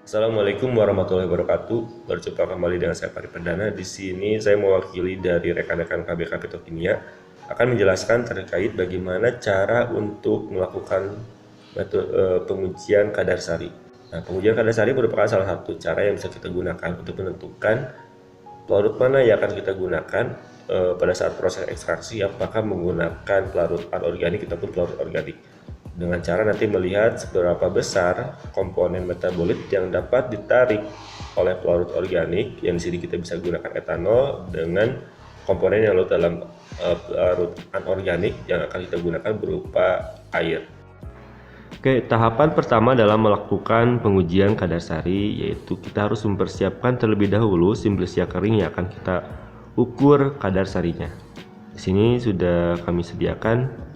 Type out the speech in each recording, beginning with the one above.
Assalamualaikum warahmatullahi wabarakatuh. Berjumpa kembali dengan saya Pari Perdana. Di sini saya mewakili dari rekan-rekan KBK Petrokimia akan menjelaskan terkait bagaimana cara untuk melakukan pengujian kadar sari. Nah, pengujian kadar sari merupakan salah satu cara yang bisa kita gunakan untuk menentukan pelarut mana yang akan kita gunakan pada saat proses ekstraksi, apakah menggunakan pelarut anorganik ataupun pelarut organik, dengan cara nanti melihat seberapa besar komponen metabolit yang dapat ditarik oleh pelarut organik, yang di sini kita bisa gunakan etanol, dengan komponen yang larut dalam pelarut anorganik yang akan kita gunakan berupa air. Oke, tahapan pertama dalam melakukan pengujian kadar sari yaitu kita harus mempersiapkan terlebih dahulu simplisia kering yang akan kita ukur kadar sarinya. Di sini sudah kami sediakan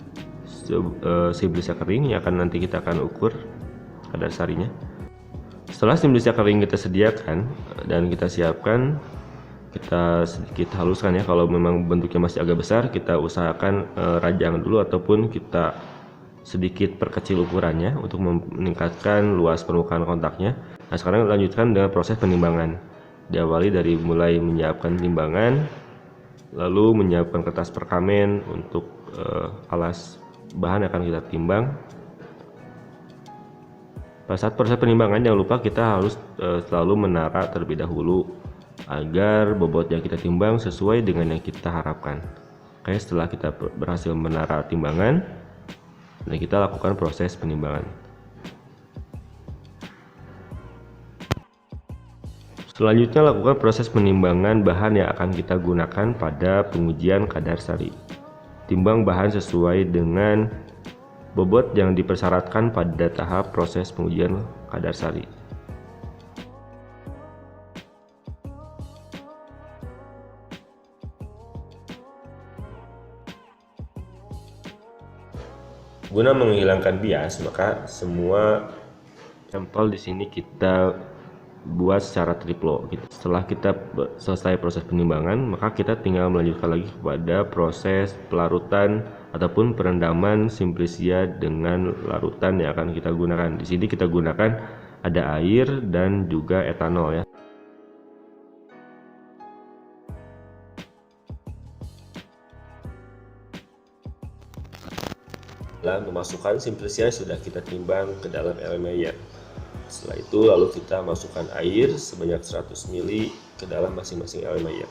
simplisia kering yang nanti kita akan ukur kadar sarinya. Setelah simplisia kering kita sediakan dan kita siapkan, kita sedikit haluskan ya. Kalau memang bentuknya masih agak besar, kita usahakan rajang dulu ataupun kita sedikit perkecil ukurannya untuk meningkatkan luas permukaan kontaknya. Nah, sekarang lanjutkan dengan proses penimbangan. Diawali dari mulai menyiapkan timbangan, lalu menyiapkan kertas perkamen untuk alas bahan yang akan kita timbang. Pada saat proses penimbangan, jangan lupa kita harus selalu menara terlebih dahulu agar bobot yang kita timbang sesuai dengan yang kita harapkan. Oke, setelah kita berhasil menara timbangan, dan kita lakukan proses penimbangan. Selanjutnya lakukan proses penimbangan bahan yang akan kita gunakan pada pengujian kadar sari. Timbang bahan sesuai dengan bobot yang dipersyaratkan pada tahap proses pengujian kadar sari. Guna menghilangkan bias, maka semua sampel di sini kita buat secara triplo. Setelah kita selesai proses penimbangan, maka kita tinggal melanjutkan lagi kepada proses pelarutan ataupun perendaman simplisia dengan larutan yang akan kita gunakan. Di sini kita gunakan ada air dan juga etanol ya. Setelah memasukkan simplisia sudah kita timbang ke dalam Erlenmeyer. Setelah itu lalu kita masukkan air sebanyak 100 ml ke dalam masing-masing Erlenmeyer.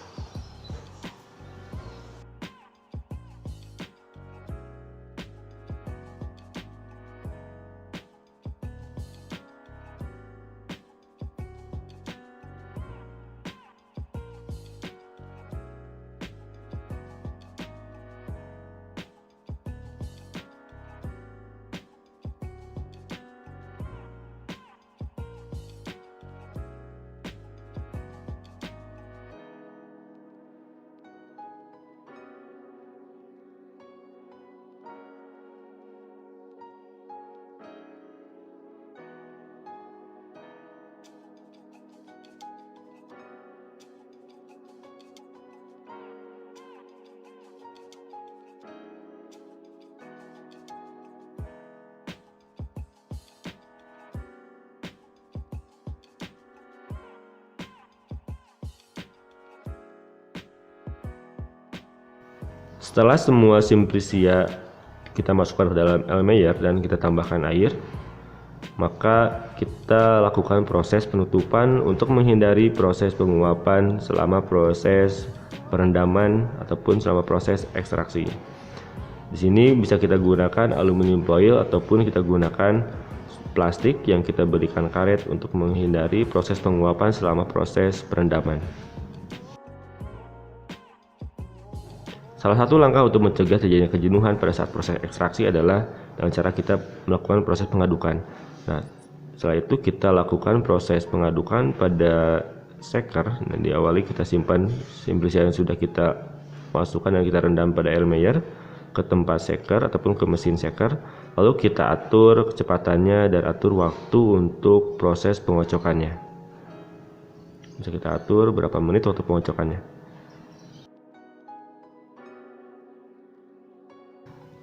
Setelah semua simplisia kita masukkan ke dalam Erlenmeyer dan kita tambahkan air, maka kita lakukan proses penutupan untuk menghindari proses penguapan selama proses perendaman ataupun selama proses ekstraksi. Di sini bisa kita gunakan aluminium foil ataupun kita gunakan plastik yang kita berikan karet untuk menghindari proses penguapan selama proses perendaman. Salah satu langkah untuk mencegah terjadinya kejenuhan pada saat proses ekstraksi adalah dengan cara kita melakukan proses pengadukan. Nah, setelah itu kita lakukan proses pengadukan pada shaker dan diawali kita simpan simplisia yang sudah kita masukkan dan kita rendam pada Erlenmeyer ke tempat shaker ataupun ke mesin shaker. Lalu kita atur kecepatannya dan atur waktu untuk proses pengocokannya. Bisa kita atur berapa menit waktu pengocokannya.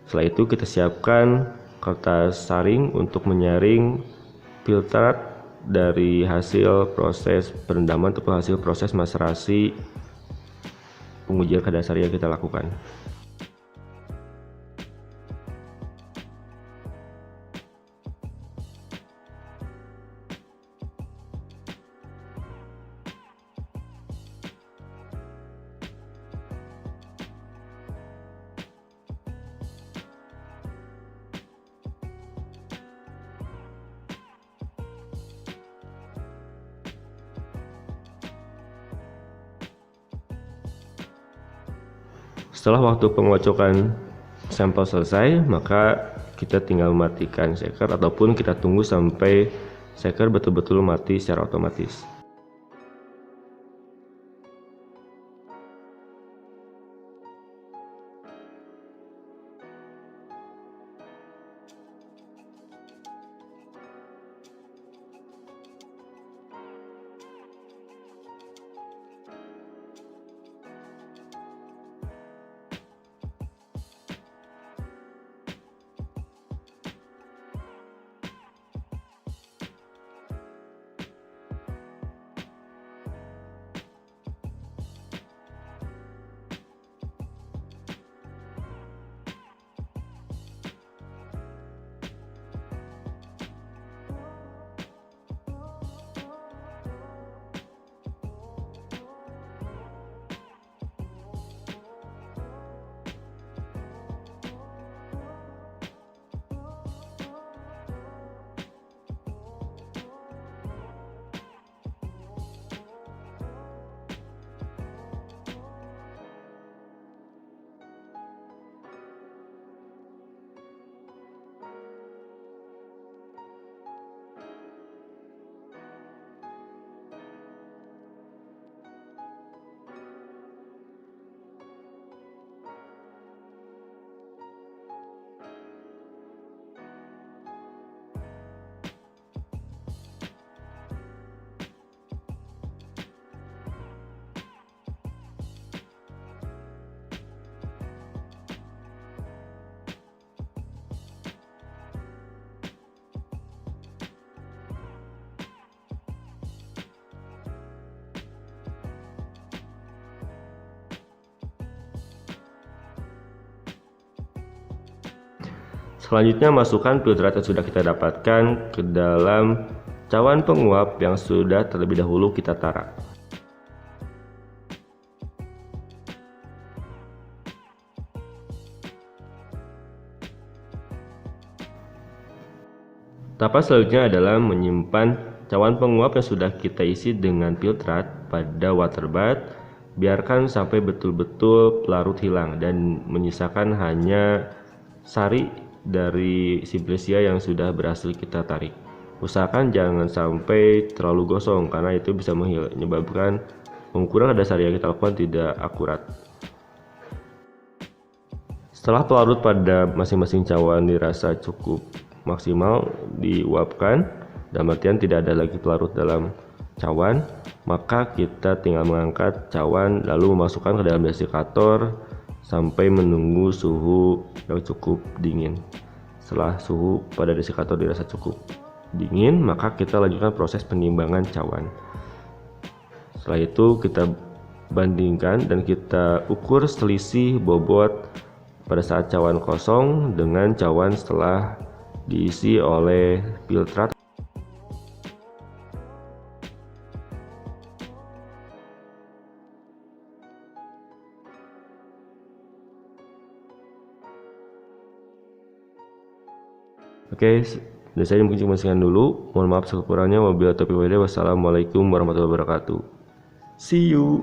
Setelah itu kita siapkan kertas saring untuk menyaring filtrat dari hasil proses perendaman ataupun hasil proses maserasi pengujian kadar sari yang kita lakukan. Setelah waktu pengocokan sampel selesai, maka kita tinggal mematikan shaker ataupun kita tunggu sampai shaker betul-betul mati secara otomatis. Selanjutnya masukkan filtrat yang sudah kita dapatkan ke dalam cawan penguap yang sudah terlebih dahulu kita tarak. Tahapan selanjutnya adalah menyimpan cawan penguap yang sudah kita isi dengan filtrat pada water bath. Biarkan sampai betul-betul pelarut hilang dan menyisakan hanya sari dari Simplesia yang sudah berhasil kita tarik. Usahakan jangan sampai terlalu gosong karena itu bisa menyebabkan pengukuran kadar sari yang kita lakukan tidak akurat. Setelah pelarut pada masing-masing cawan dirasa cukup maksimal, diuapkan, dalam artian tidak ada lagi pelarut dalam cawan, maka kita tinggal mengangkat cawan lalu memasukkan ke dalam desikator sampai menunggu suhu yang cukup dingin. Setelah suhu pada desikator dirasa cukup dingin, maka kita lanjutkan proses penimbangan cawan. Setelah itu kita bandingkan dan kita ukur selisih bobot pada saat cawan kosong dengan cawan setelah diisi oleh filtrat. Oke, dan saya mungkin cuma sekian dulu. Mohon maaf sekurang-kurangnya. Wabillahi taufiq wal hidayah. Wassalamualaikum warahmatullahi wabarakatuh. See you.